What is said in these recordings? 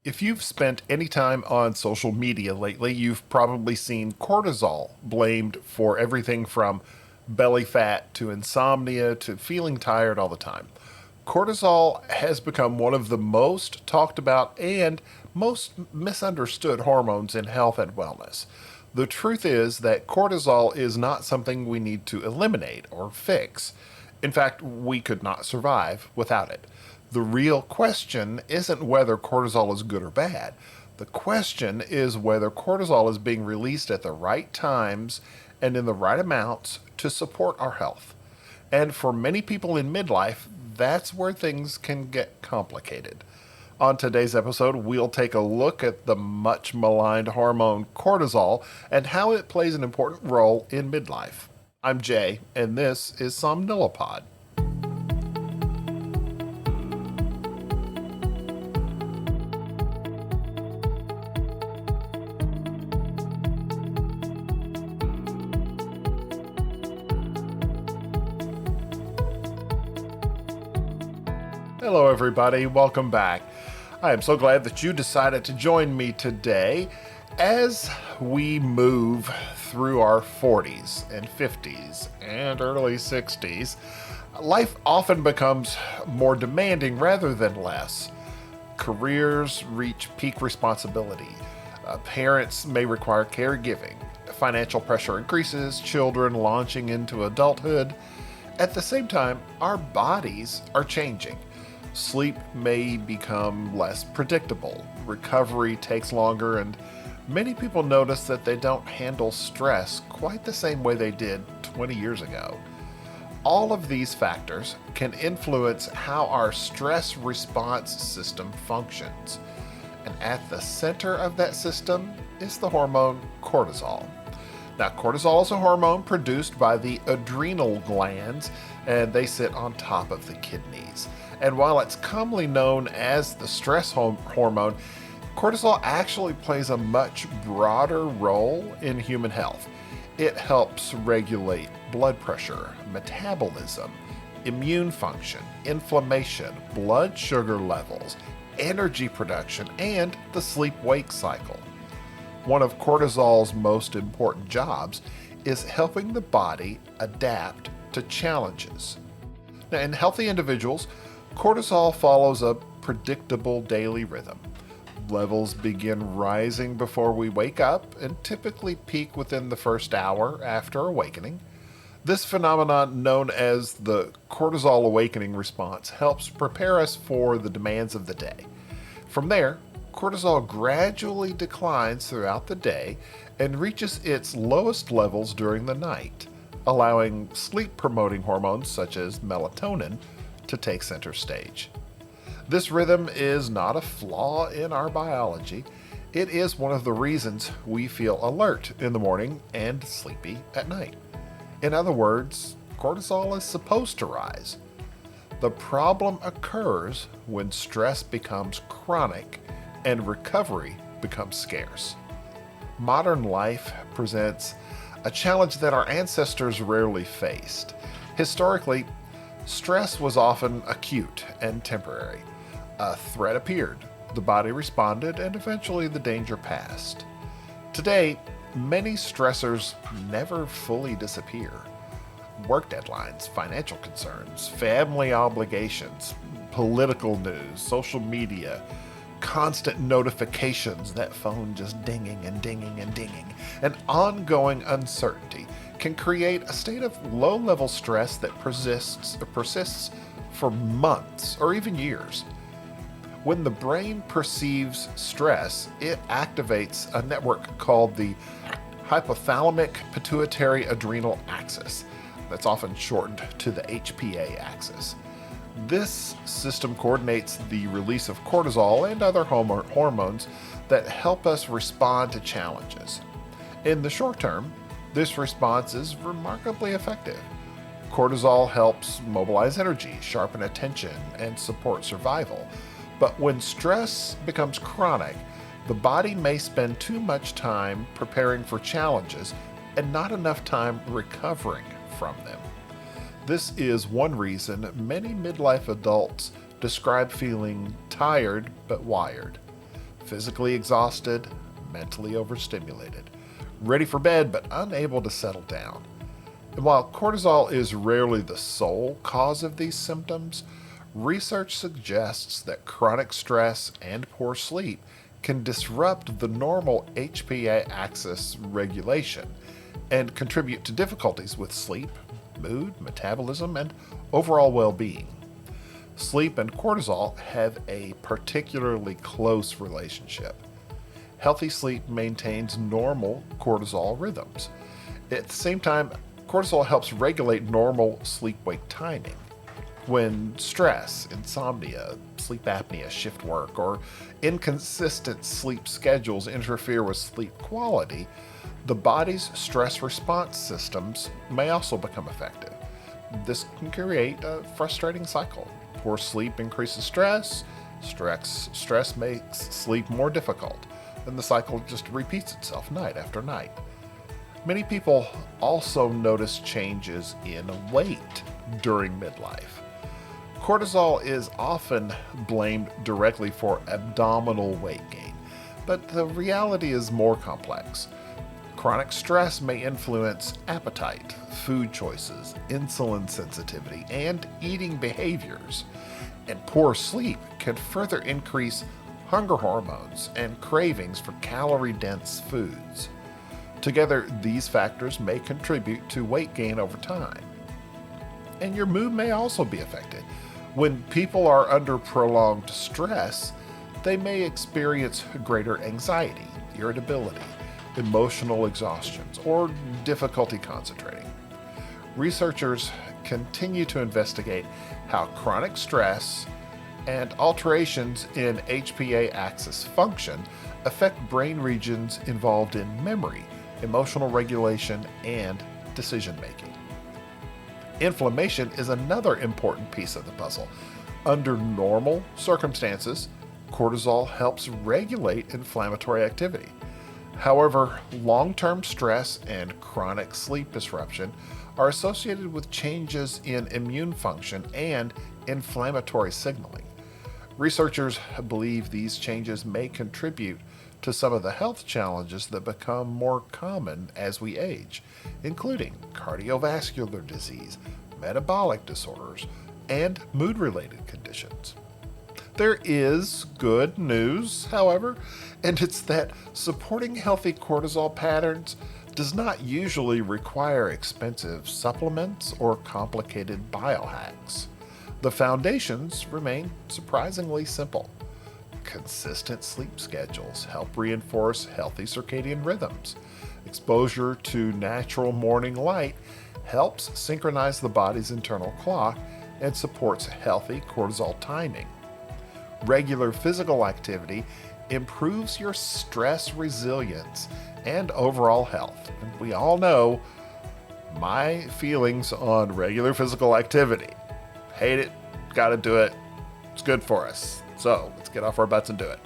If you've spent any time on social media lately, you've probably seen cortisol blamed for everything from belly fat to insomnia to feeling tired all the time. Cortisol has become one of the most talked about and most misunderstood hormones in health and wellness. The truth is that cortisol is not something we need to eliminate or fix. In fact, we could not survive without it. The real question isn't whether cortisol is good or bad. The question is whether cortisol is being released at the right times and in the right amounts to support our health. And for many people in midlife, that's where things can get complicated. On today's episode, we'll take a look at the much maligned hormone cortisol and how it plays an important role in midlife. I'm Jay, and this is Somnilopod. Hello, everybody. Welcome back. I am so glad that you decided to join me today as we move through our 40s and 50s and early 60s. Life often becomes more demanding rather than less. Careers reach peak responsibility. Parents may require caregiving. Financial pressure increases, children launching into adulthood. At the same time, our bodies are changing. Sleep may become less predictable, recovery takes longer, and many people notice that they don't handle stress quite the same way they did 20 years ago. All of these factors can influence how our stress response system functions. And at the center of that system is the hormone cortisol. Now, cortisol is a hormone produced by the adrenal glands, and they sit on top of the kidneys. And while it's commonly known as the stress hormone, cortisol actually plays a much broader role in human health. It helps regulate blood pressure, metabolism, immune function, inflammation, blood sugar levels, energy production, and the sleep-wake cycle. One of cortisol's most important jobs is helping the body adapt to challenges. Now, in healthy individuals, cortisol follows a predictable daily rhythm. Levels begin rising before we wake up and typically peak within the first hour after awakening. This phenomenon, known as the cortisol awakening response, helps prepare us for the demands of the day. From there, cortisol gradually declines throughout the day and reaches its lowest levels during the night, allowing sleep-promoting hormones such as melatonin to take center stage. This rhythm is not a flaw in our biology. It is one of the reasons we feel alert in the morning and sleepy at night. In other words, cortisol is supposed to rise. The problem occurs when stress becomes chronic and recovery becomes scarce. Modern life presents a challenge that our ancestors rarely faced. Historically, stress was often acute and temporary. A threat appeared, the body responded, and eventually the danger passed. Today, many stressors never fully disappear. Work deadlines, financial concerns, family obligations, political news, social media, constant notifications, that phone just dinging and dinging and dinging, and ongoing uncertainty can create a state of low-level stress that persists for months or even years. When the brain perceives stress, it activates a network called the hypothalamic pituitary adrenal axis. That's often shortened to the HPA axis. This system coordinates the release of cortisol and other hormones that help us respond to challenges. In the short term, this response is remarkably effective. Cortisol helps mobilize energy, sharpen attention, and support survival. But when stress becomes chronic, the body may spend too much time preparing for challenges and not enough time recovering from them. This is one reason many midlife adults describe feeling tired but wired. physically exhausted, mentally overstimulated, ready for bed but unable to settle down. And while cortisol is rarely the sole cause of these symptoms, research suggests that chronic stress and poor sleep can disrupt the normal HPA axis regulation and contribute to difficulties with sleep, mood, metabolism, and overall well being. Sleep and cortisol have a particularly close relationship. Healthy sleep maintains normal cortisol rhythms. At the same time, cortisol helps regulate normal sleep-wake timing. When stress, insomnia, sleep apnea, shift work, or inconsistent sleep schedules interfere with sleep quality, the body's stress response systems may also become affected. This can create a frustrating cycle. Poor sleep increases stress, stress makes sleep more difficult, and the cycle just repeats itself night after night. Many people also notice changes in weight during midlife. Cortisol is often blamed directly for abdominal weight gain, but the reality is more complex. Chronic stress may influence appetite, food choices, insulin sensitivity, and eating behaviors. And poor sleep can further increase hunger hormones and cravings for calorie-dense foods. Together, these factors may contribute to weight gain over time. And your mood may also be affected. When people are under prolonged stress, they may experience greater anxiety, irritability, emotional exhaustions, or difficulty concentrating. Researchers continue to investigate how chronic stress and alterations in HPA axis function affect brain regions involved in memory, emotional regulation, and decision making. Inflammation is another important piece of the puzzle. Under normal circumstances, cortisol helps regulate inflammatory activity. However, long-term stress and chronic sleep disruption are associated with changes in immune function and inflammatory signaling. Researchers believe these changes may contribute to some of the health challenges that become more common as we age, including cardiovascular disease, metabolic disorders, and mood-related conditions. There is good news, however, and it's that supporting healthy cortisol patterns does not usually require expensive supplements or complicated biohacks. The foundations remain surprisingly simple. Consistent sleep schedules help reinforce healthy circadian rhythms. Exposure to natural morning light helps synchronize the body's internal clock and supports healthy cortisol timing. Regular physical activity improves your stress resilience and overall health. And we all know my feelings on regular physical activity. Hate it, gotta do it, it's good for us. So let's get off our butts and do it.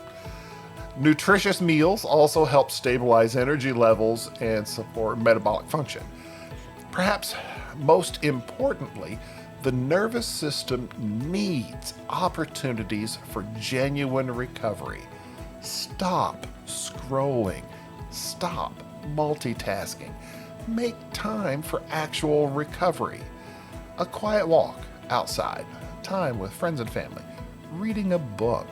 Nutritious meals also help stabilize energy levels and support metabolic function. Perhaps most importantly, the nervous system needs opportunities for genuine recovery. Stop scrolling. Stop multitasking. Make time for actual recovery. A quiet walk outside, time with friends and family, reading a book,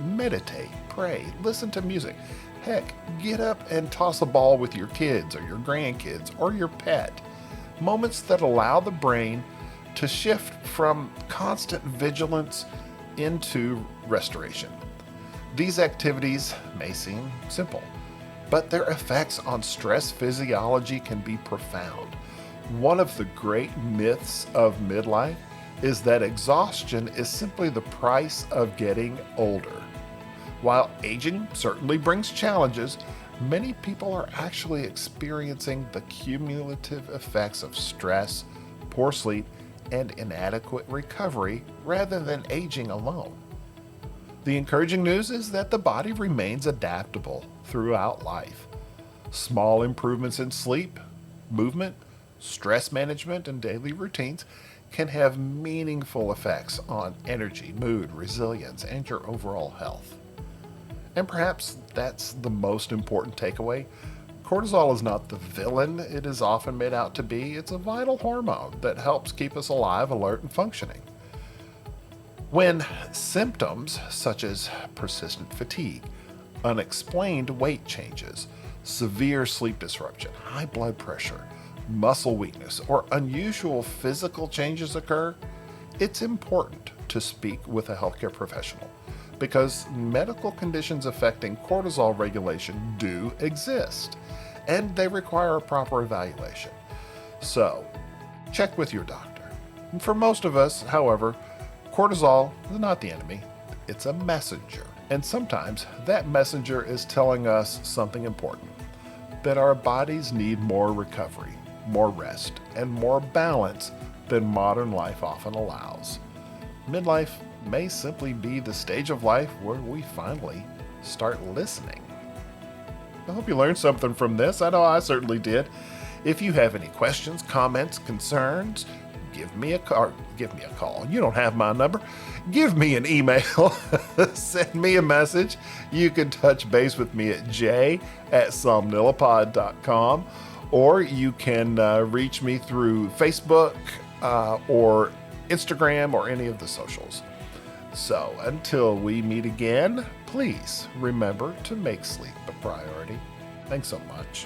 meditate, pray, listen to music. Heck, get up and toss a ball with your kids or your grandkids or your pet. Moments that allow the brain to shift from constant vigilance into restoration. These activities may seem simple, but their effects on stress physiology can be profound. One of the great myths of midlife is that exhaustion is simply the price of getting older. While aging certainly brings challenges, many people are actually experiencing the cumulative effects of stress, poor sleep, and inadequate recovery rather than aging alone. The encouraging news is that the body remains adaptable throughout life. Small improvements in sleep, movement, stress management, and daily routines can have meaningful effects on energy, mood, resilience, and your overall health. And perhaps that's the most important takeaway. Cortisol is not the villain it is often made out to be. It's a vital hormone that helps keep us alive, alert, and functioning. When symptoms such as persistent fatigue, unexplained weight changes, severe sleep disruption, high blood pressure, muscle weakness, or unusual physical changes occur, it's important to speak with a healthcare professional because medical conditions affecting cortisol regulation do exist and they require a proper evaluation. So, check with your doctor. And for most of us, however, cortisol is not the enemy, it's a messenger. And sometimes that messenger is telling us something important, that our bodies need more recovery, more rest, and more balance than modern life often allows. Midlife may simply be the stage of life where we finally start listening. I hope you learned something from this. I know I certainly did. If you have any questions, comments, concerns, give me a call. You don't have my number. Give me an email. Send me a message. You can touch base with me at j@somnilopod.com, or you can reach me through Facebook or Instagram or any of the socials. So until we meet again, please remember to make sleep a priority. Thanks so much.